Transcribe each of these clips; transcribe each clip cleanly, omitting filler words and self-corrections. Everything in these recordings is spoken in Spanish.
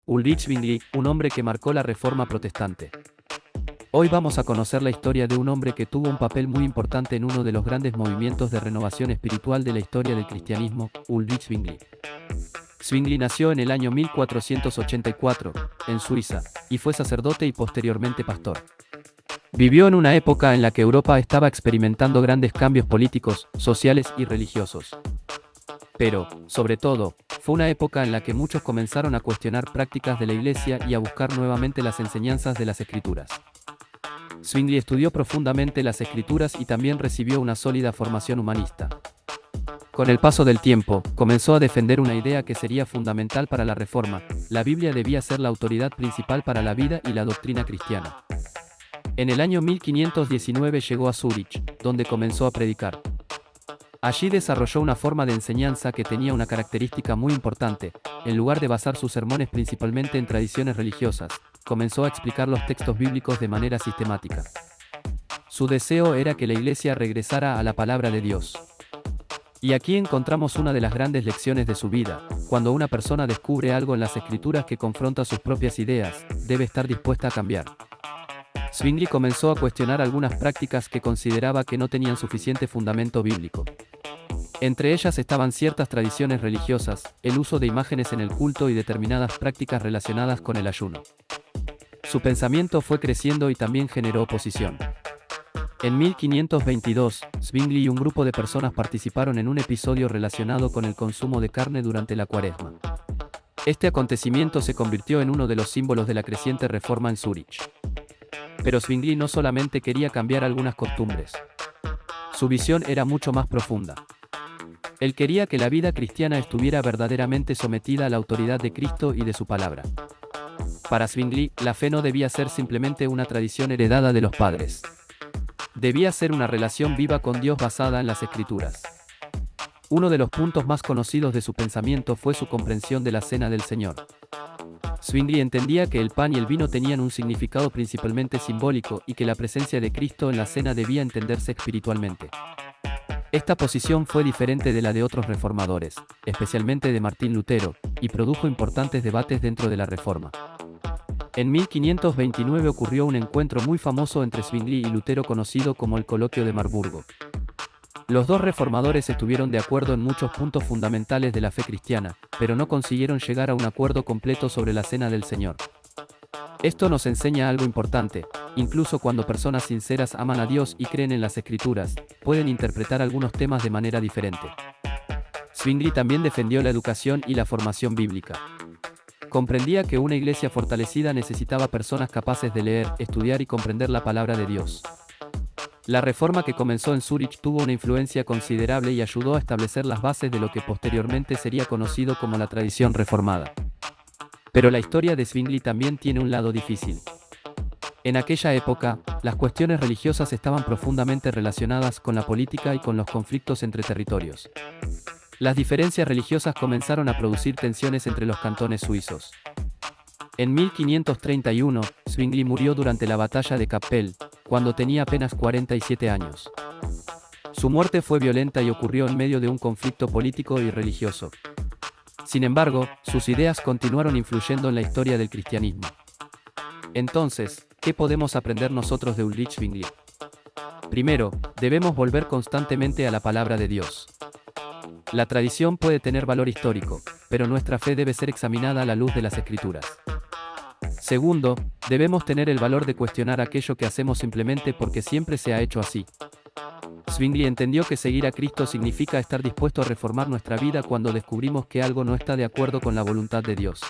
Ulrich Zwingli, un hombre que marcó la Reforma protestante. Hoy vamos a conocer la historia de un hombre que tuvo un papel muy importante en uno de los grandes movimientos de renovación espiritual de la historia del cristianismo, Ulrich Zwingli. Zwingli nació en el año 1484, en Suiza, y fue sacerdote y posteriormente pastor. Vivió en una época en la que Europa estaba experimentando grandes cambios políticos, sociales y religiosos. Pero, sobre todo, fue una época en la que muchos comenzaron a cuestionar prácticas de la Iglesia y a buscar nuevamente las enseñanzas de las Escrituras. Zwingli estudió profundamente las Escrituras y también recibió una sólida formación humanista. Con el paso del tiempo, comenzó a defender una idea que sería fundamental para la Reforma: la Biblia debía ser la autoridad principal para la vida y la doctrina cristiana. En el año 1519 llegó a Zúrich, donde comenzó a predicar. Allí desarrolló una forma de enseñanza que tenía una característica muy importante: en lugar de basar sus sermones principalmente en tradiciones religiosas, comenzó a explicar los textos bíblicos de manera sistemática. Su deseo era que la Iglesia regresara a la palabra de Dios. Y aquí encontramos una de las grandes lecciones de su vida: cuando una persona descubre algo en las Escrituras que confronta sus propias ideas, debe estar dispuesta a cambiar. Zwingli comenzó a cuestionar algunas prácticas que consideraba que no tenían suficiente fundamento bíblico. Entre ellas estaban ciertas tradiciones religiosas, el uso de imágenes en el culto y determinadas prácticas relacionadas con el ayuno. Su pensamiento fue creciendo y también generó oposición. En 1522, Zwingli y un grupo de personas participaron en un episodio relacionado con el consumo de carne durante la Cuaresma. Este acontecimiento se convirtió en uno de los símbolos de la creciente reforma en Zúrich. Pero Zwingli no solamente quería cambiar algunas costumbres. Su visión era mucho más profunda. Él quería que la vida cristiana estuviera verdaderamente sometida a la autoridad de Cristo y de su palabra. Para Zwingli, la fe no debía ser simplemente una tradición heredada de los padres. Debía ser una relación viva con Dios basada en las Escrituras. Uno de los puntos más conocidos de su pensamiento fue su comprensión de la Cena del Señor. Zwingli entendía que el pan y el vino tenían un significado principalmente simbólico y que la presencia de Cristo en la cena debía entenderse espiritualmente. Esta posición fue diferente de la de otros reformadores, especialmente de Martín Lutero, y produjo importantes debates dentro de la Reforma. En 1529 ocurrió un encuentro muy famoso entre Zwingli y Lutero conocido como el Coloquio de Marburgo. Los dos reformadores estuvieron de acuerdo en muchos puntos fundamentales de la fe cristiana, pero no consiguieron llegar a un acuerdo completo sobre la Cena del Señor. Esto nos enseña algo importante: incluso cuando personas sinceras aman a Dios y creen en las Escrituras, pueden interpretar algunos temas de manera diferente. Zwingli también defendió la educación y la formación bíblica. Comprendía que una iglesia fortalecida necesitaba personas capaces de leer, estudiar y comprender la palabra de Dios. La reforma que comenzó en Zúrich tuvo una influencia considerable y ayudó a establecer las bases de lo que posteriormente sería conocido como la tradición reformada. Pero la historia de Zwingli también tiene un lado difícil. En aquella época, las cuestiones religiosas estaban profundamente relacionadas con la política y con los conflictos entre territorios. Las diferencias religiosas comenzaron a producir tensiones entre los cantones suizos. En 1531, Zwingli murió durante la batalla de Kappel, cuando tenía apenas 47 años. Su muerte fue violenta y ocurrió en medio de un conflicto político y religioso. Sin embargo, sus ideas continuaron influyendo en la historia del cristianismo. Entonces, ¿qué podemos aprender nosotros de Ulrich Zwingli? Primero, debemos volver constantemente a la palabra de Dios. La tradición puede tener valor histórico, pero nuestra fe debe ser examinada a la luz de las Escrituras. Segundo, debemos tener el valor de cuestionar aquello que hacemos simplemente porque siempre se ha hecho así. Zwingli entendió que seguir a Cristo significa estar dispuesto a reformar nuestra vida cuando descubrimos que algo no está de acuerdo con la voluntad de Dios.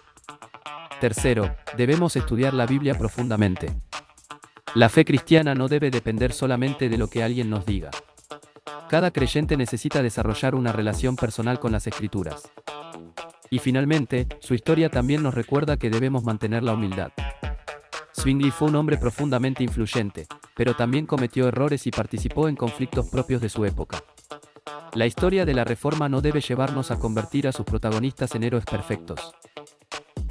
Tercero, debemos estudiar la Biblia profundamente. La fe cristiana no debe depender solamente de lo que alguien nos diga. Cada creyente necesita desarrollar una relación personal con las Escrituras. Y finalmente, su historia también nos recuerda que debemos mantener la humildad. Zwingli fue un hombre profundamente influyente, pero también cometió errores y participó en conflictos propios de su época. La historia de la Reforma no debe llevarnos a convertir a sus protagonistas en héroes perfectos.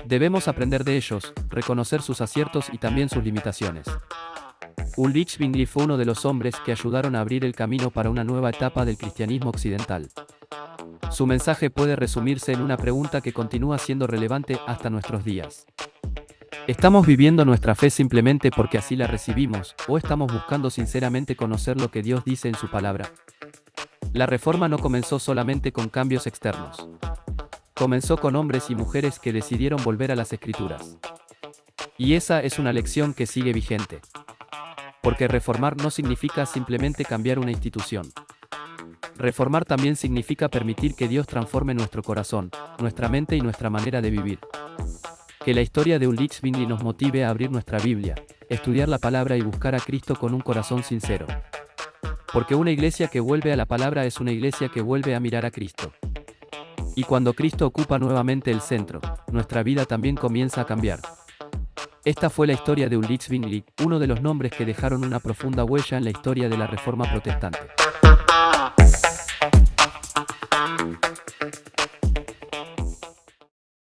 Debemos aprender de ellos, reconocer sus aciertos y también sus limitaciones. Ulrich Zwingli fue uno de los hombres que ayudaron a abrir el camino para una nueva etapa del cristianismo occidental. Su mensaje puede resumirse en una pregunta que continúa siendo relevante hasta nuestros días. ¿Estamos viviendo nuestra fe simplemente porque así la recibimos, o estamos buscando sinceramente conocer lo que Dios dice en su palabra? La reforma no comenzó solamente con cambios externos. Comenzó con hombres y mujeres que decidieron volver a las Escrituras. Y esa es una lección que sigue vigente. Porque reformar no significa simplemente cambiar una institución. Reformar también significa permitir que Dios transforme nuestro corazón, nuestra mente y nuestra manera de vivir. Que la historia de Ulrich Zwingli nos motive a abrir nuestra Biblia, estudiar la palabra y buscar a Cristo con un corazón sincero. Porque una iglesia que vuelve a la palabra es una iglesia que vuelve a mirar a Cristo. Y cuando Cristo ocupa nuevamente el centro, nuestra vida también comienza a cambiar. Esta fue la historia de Ulrich Zwingli, uno de los nombres que dejaron una profunda huella en la historia de la Reforma Protestante.